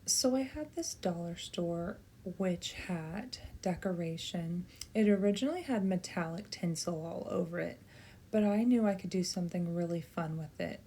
So I had this dollar store witch hat decoration. It originally had metallic tinsel all over it, but I knew I could do something really fun with it.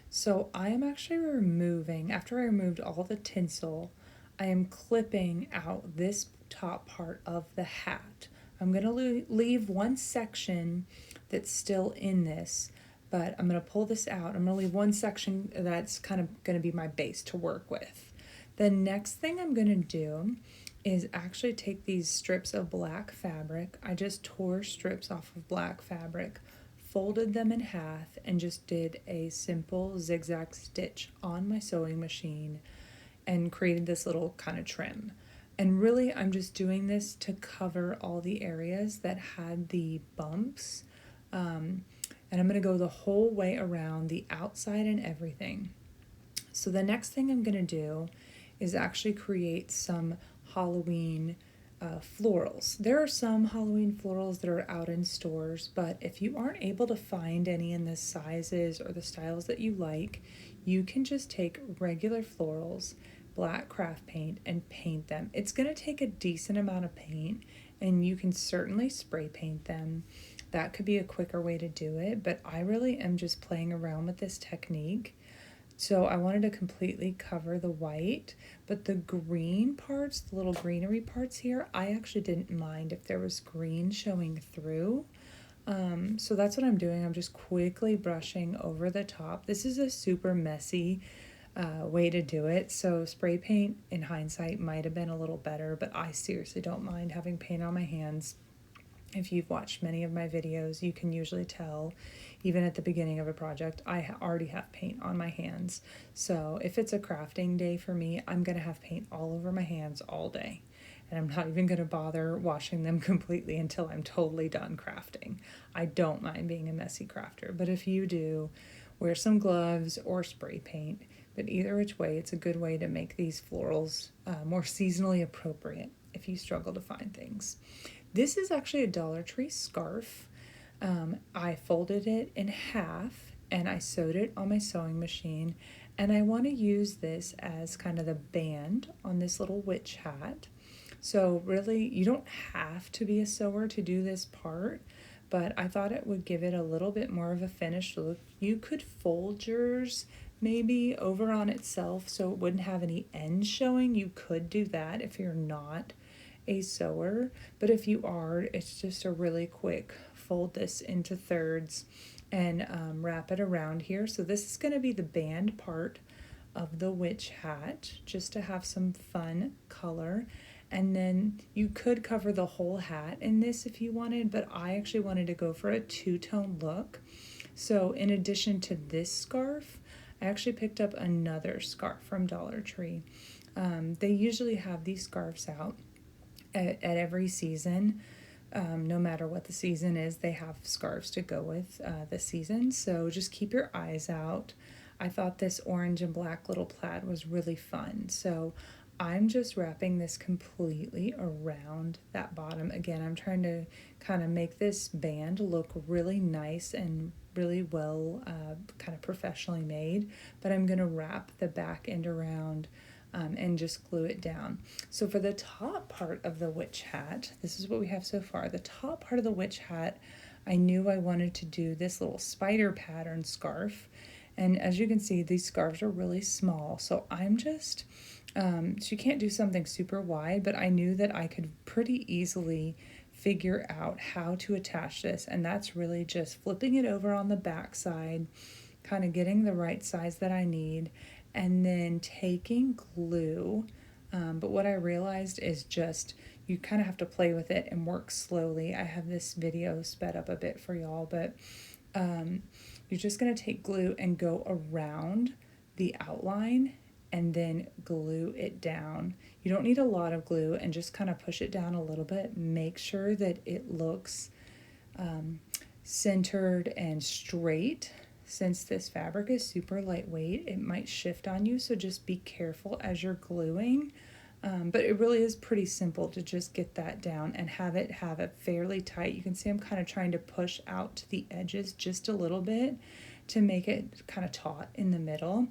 So I am actually removing, after I removed all the tinsel, I am clipping out this top part of the hat. I'm going to leave one section that's still in this, but I'm going to pull this out. I'm going to leave one section that's kind of going to be my base to work with. The next thing I'm going to do is actually take these strips of black fabric. I just tore strips off of black fabric, folded them in half, and just did a simple zigzag stitch on my sewing machine and created this little kind of trim. And really, I'm just doing this to cover all the areas that had the bumps. And I'm going to go the whole way around the outside and everything. So the next thing I'm going to do is actually create some Halloween florals. There are some Halloween florals that are out in stores, but if you aren't able to find any in the sizes or the styles that you like, you can just take regular florals, black craft paint, and paint them. It's going to take a decent amount of paint, and you can certainly spray paint them. That could be a quicker way to do it, but I really am just playing around with this technique. So I wanted to completely cover the white, but the green parts, the little greenery parts here, I actually didn't mind if there was green showing through. So that's what I'm doing. I'm just quickly brushing over the top. This is a super messy way to do it. So spray paint in hindsight might have been a little better, but I seriously don't mind having paint on my hands. If you've watched many of my videos, you can usually tell, even at the beginning of a project, I already have paint on my hands. So if it's a crafting day for me, I'm going to have paint all over my hands all day. And I'm not even going to bother washing them completely until I'm totally done crafting. I don't mind being a messy crafter, but if you do, wear some gloves or spray paint. But either which way, it's a good way to make these florals more seasonally appropriate if you struggle to find things. This is actually a Dollar Tree scarf. I folded it in half and I sewed it on my sewing machine, and I want to use this as kind of the band on this little witch hat. So really, you don't have to be a sewer to do this part, but I thought it would give it a little bit more of a finished look. You could fold yours maybe over on itself so it wouldn't have any ends showing. You could do that if you're not a sewer, but if you are, it's just a really quick fold this into thirds and wrap it around here. So this is going to be the band part of the witch hat, just to have some fun color. And then you could cover the whole hat in this if you wanted, but I actually wanted to go for a two-tone look. So in addition to this scarf, I actually picked up another scarf from Dollar Tree. They usually have these scarves out at every season. No matter what the season is, they have scarves to go with the season. So just keep your eyes out. I thought this orange and black little plaid was really fun. So I'm just wrapping this completely around that bottom. Again, I'm trying to kind of make this band look really nice and really well kind of professionally made, but I'm going to wrap the back end around and just glue it down. So for the top part of the witch hat, this is what we have so far. The top part of the witch hat, I knew I wanted to do this little spider pattern scarf. And as you can see, these scarves are really small. So I'm just, so you can't do something super wide, but I knew that I could pretty easily figure out how to attach this. And that's really just flipping it over on the back side, kind of getting the right size that I need, and then taking glue. But what I realized is just you kind of have to play with it and work slowly. I have this video sped up a bit for y'all, but you're just going to take glue and go around the outline and then glue it down. You don't need a lot of glue, and just kind of push it down a little bit. Make sure that it looks centered and straight. Since this fabric is super lightweight, it might shift on you, so just be careful as you're gluing. But it really is pretty simple to just get that down and have it fairly tight. You can see I'm kind of trying to push out to the edges just a little bit to make it kind of taut in the middle.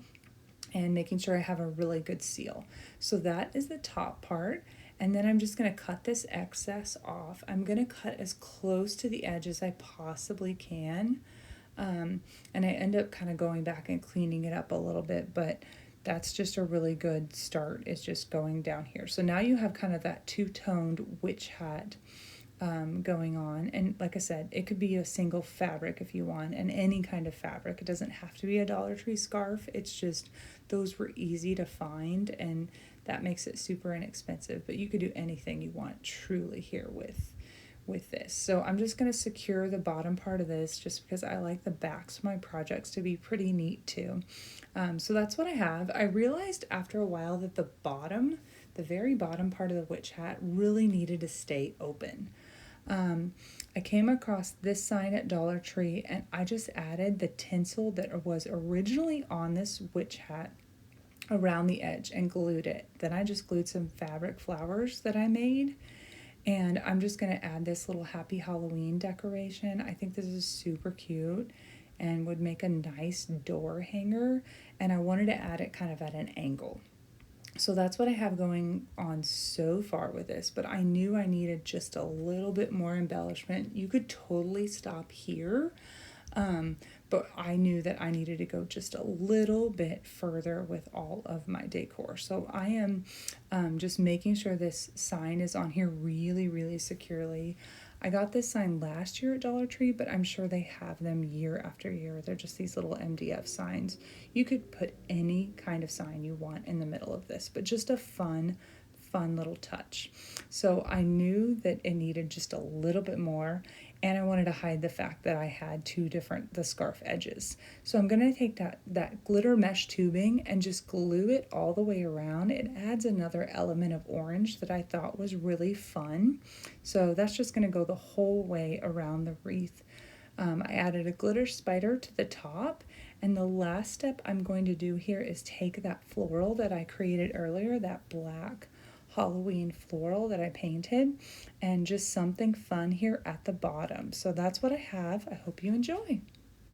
and making sure I have a really good seal. So that is the top part. And then I'm just going to cut this excess off. I'm going to cut as close to the edge as I possibly can. And I end up kind of going back and cleaning it up a little bit, but that's just a really good start, is just going down here. So now you have kind of that two-toned witch hat going on. And like I said, it could be a single fabric if you want, and any kind of fabric. It doesn't have to be a Dollar Tree scarf. It's just those were easy to find, and that makes it super inexpensive. But you could do anything you want truly here with this. So I'm just going to secure the bottom part of this just because I like the backs of my projects to be pretty neat too. So that's what I have. I realized after a while that the bottom, the very bottom part of the witch hat really needed to stay open. I came across this sign at Dollar Tree, and I just added the tinsel that was originally on this witch hat around the edge and glued it. Then I just glued some fabric flowers that I made, and I'm just going to add this little happy Halloween decoration. I think this is super cute and would make a nice door hanger, and I wanted to add it kind of at an angle. So that's what I have going on so far with this, but I knew I needed just a little bit more embellishment. You could totally stop here, but I knew that I needed to go just a little bit further with all of my decor. So I am just making sure this sign is on here really, really securely. I got this sign last year at Dollar Tree, but I'm sure they have them year after year. They're just these little MDF signs. You could put any kind of sign you want in the middle of this, but just a fun little touch. So I knew that it needed just a little bit more, and I wanted to hide the fact that I had the scarf edges. So I'm going to take that glitter mesh tubing and just glue it all the way around. It adds another element of orange that I thought was really fun. So that's just going to go the whole way around the wreath. I added a glitter spider to the top, and the last step I'm going to do here is take that floral that I created earlier, that black Halloween floral that I painted, and just something fun here at the bottom. So that's what I have. I hope you enjoy.